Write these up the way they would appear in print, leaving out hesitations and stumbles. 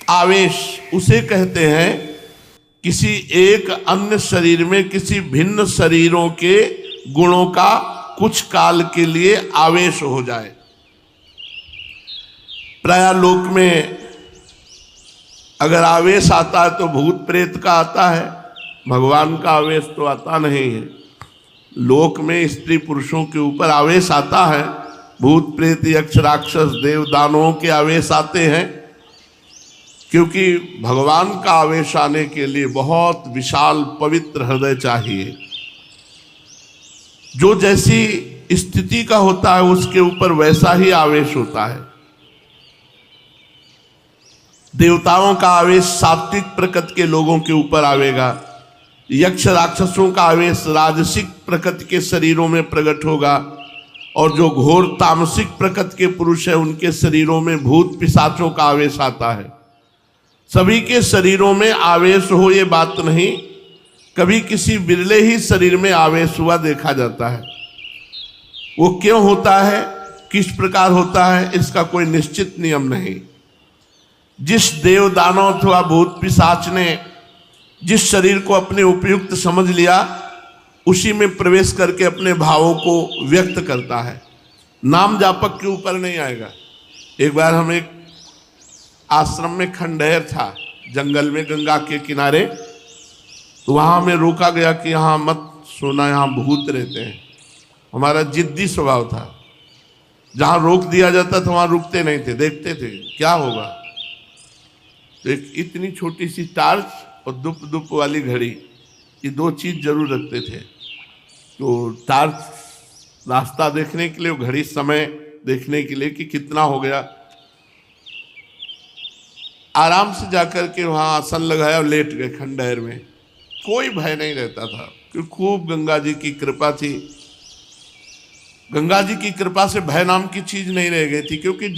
आवेश उसे कहते हैं किसी एक अन्य शरीर में किसी भिन्न शरीरों के गुणों का कुछ काल के लिए आवेश हो जाए। प्राय लोक में अगर आवेश आता है तो भूत प्रेत का आता है, भगवान का आवेश तो आता नहीं है। लोक में स्त्री पुरुषों के ऊपर आवेश आता है, भूत प्रेत यक्ष राक्षस देव दानवों के आवेश आते हैं, क्योंकि भगवान का आवेश आने के लिए बहुत विशाल पवित्र हृदय चाहिए। जो जैसी स्थिति का होता है उसके ऊपर वैसा ही आवेश होता है। देवताओं का आवेश सात्विक प्रकृति के लोगों के ऊपर आवेगा, यक्ष राक्षसों का आवेश राजसिक प्रकृति के शरीरों में प्रकट होगा, और जो घोर तामसिक प्रकृति के पुरुष है उनके शरीरों में भूत पिशाचों का आवेश आता है। सभी के शरीरों में आवेश हो ये बात नहीं, कभी किसी बिरले ही शरीर में आवेश हुआ देखा जाता है। वो क्यों होता है, किस प्रकार होता है, इसका कोई निश्चित नियम नहीं। जिस देव दानव अथवा भूत पिशाच ने जिस शरीर को अपने उपयुक्त समझ लिया उसी में प्रवेश करके अपने भावों को व्यक्त करता है, नाम जापक के ऊपर नहीं आएगा। एक बार हम एक आश्रम में खंडहर था जंगल में गंगा के किनारे, तो वहाँ हमें रोका गया कि यहाँ मत सोना, यहाँ भूत रहते हैं। हमारा जिद्दी स्वभाव था, जहाँ रोक दिया जाता था वहाँ रुकते नहीं थे, देखते थे क्या होगा। तो एक इतनी छोटी सी टार्च और दुप दुप वाली घड़ी, ये दो चीज जरूर रखते थे। तो टार्च रास्ता देखने के लिए, घड़ी समय देखने के लिए कि कितना हो गया। आराम से जाकर के वहाँ आसन लगाया और लेट गए खंडहर में। कोई भय नहीं रहता था क्योंकि खूब गंगा जी की कृपा थी। गंगा जी की कृपा से भय नाम की चीज नहीं रह गई थी, क्योंकि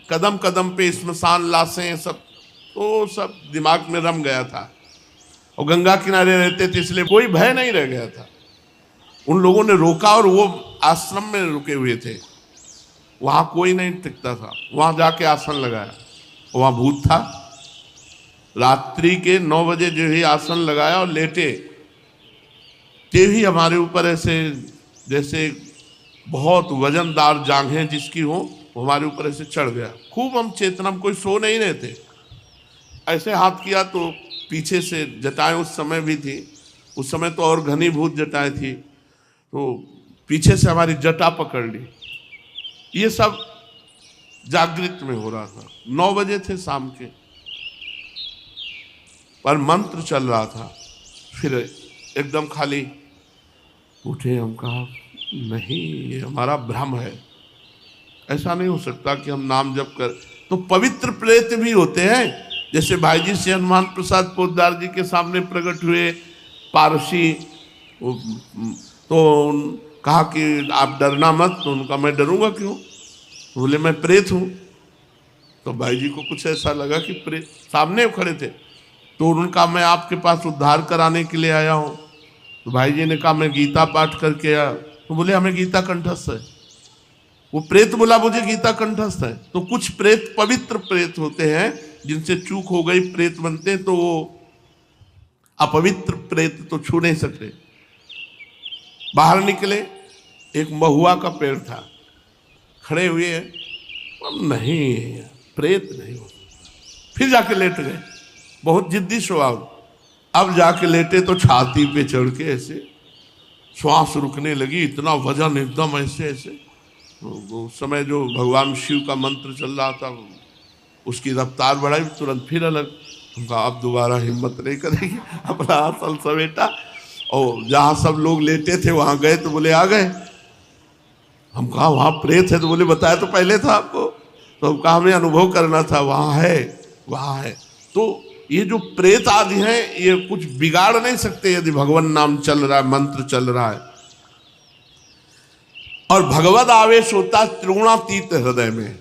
कदम कदम पे स्मशान लाशें सब तो सब दिमाग में रम गया था, और गंगा किनारे रहते थे इसलिए कोई भय नहीं रह गया था। उन लोगों ने रोका और वो आश्रम में रुके हुए थे, वहां कोई नहीं टिकता था। वहां जाके आसन लगाया, वहां भूत था। रात्रि के 9 बजे जो ही आसन लगाया और लेटे, ते ही हमारे ऊपर ऐसे जैसे बहुत वजनदार जांघें जिसकी हो, हमारे ऊपर ऐसे चढ़ गया। खूब हम चेतना, कोई सो नहीं रहे थे। ऐसे हाथ किया तो पीछे से जटाएं उस समय भी थी, उस समय तो और घनीभूत जटाएं थी, तो पीछे से हमारी जटा पकड़ ली। ये सब जागृत में हो रहा था। 9 बजे थे शाम के, पर मंत्र चल रहा था। फिर एकदम खाली उठे, हम कहा नहीं ये हमारा भ्रम है, ऐसा नहीं हो सकता कि हम नाम जप कर। तो पवित्र प्रेत भी होते हैं, जैसे भाई जी से हनुमान प्रसाद पोद्दार जी के सामने प्रकट हुए पारसी, तो कहा कि आप डरना मत। तो उनका मैं डरूंगा क्यों, तो बोले मैं प्रेत हूँ। तो भाई जी को कुछ ऐसा लगा कि प्रेत सामने खड़े थे, तो उनका मैं आपके पास उद्धार कराने के लिए आया हूँ। तो भाई जी ने कहा मैं गीता पाठ करके आया। तो बोले हमें गीता कंठस्थ है। वो प्रेत बोला मुझे गीता कंठस्थ है। तो कुछ प्रेत पवित्र प्रेत होते हैं, जिनसे चूक हो गई प्रेत बनते हैं, तो वो अपवित्र प्रेत तो छू नहीं सकते। बाहर निकले, एक महुआ का पेड़ था, खड़े हुए हैं, नहीं प्रेत नहीं हो। फिर जाके लेट गए, बहुत जिद्दी स्वभाव। अब जाके लेटे तो छाती पे चढ़ के ऐसे श्वास रुकने लगी, इतना वजन एकदम ऐसे ऐसे। तो उस समय जो भगवान शिव का मंत्र चल रहा था, उसकी रफ्तार बढ़ाई, तुरंत फिर अलग। उनका अब दोबारा हिम्मत नहीं करेगी, अपना आसन समेटा और जहाँ सब लोग लेटे थे वहाँ गए। तो बोले आ गए। हम कहा वहाँ प्रेत है, तो बोले बताया तो पहले था आपको। तो हम कहा हमें अनुभव करना था, वहाँ है वहाँ है। तो ये जो प्रेत आदि हैं ये कुछ बिगाड़ नहीं सकते यदि भगवान नाम चल रहा है, मंत्र चल रहा है। और भगवत आवेश होता है त्रिगुणातीत हृदय में।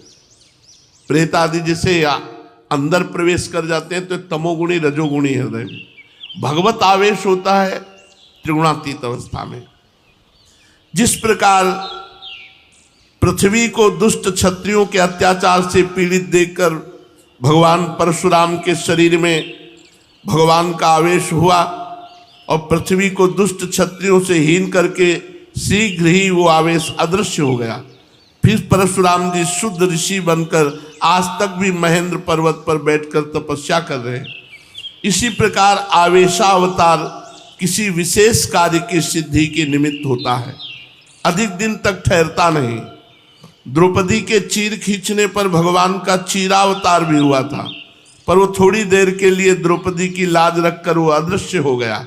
प्रेत आदि जैसे अंदर प्रवेश कर जाते हैं तो तमोगुणी रजोगुणी हृदय में, भगवत आवेश होता है त्रिगुणातीत अवस्था में। जिस प्रकार पृथ्वी को दुष्ट क्षत्रियों के अत्याचार से पीड़ित देखकर भगवान परशुराम के शरीर में भगवान का आवेश हुआ और पृथ्वी को दुष्ट क्षत्रियों से हीन करके शीघ्र ही वो आवेश अदृश्य हो गया। फिर परशुराम जी शुद्ध ऋषि बनकर आज तक भी महेंद्र पर्वत पर बैठकर तपस्या कर रहे हैं। इसी प्रकार आवेशावतार किसी विशेष कार्य की सिद्धि के निमित्त होता है, अधिक दिन तक ठहरता नहीं। द्रौपदी के चीर खींचने पर भगवान का चीरावतार भी हुआ था, पर वो थोड़ी देर के लिए द्रौपदी की लाज रखकर वो अदृश्य हो गया।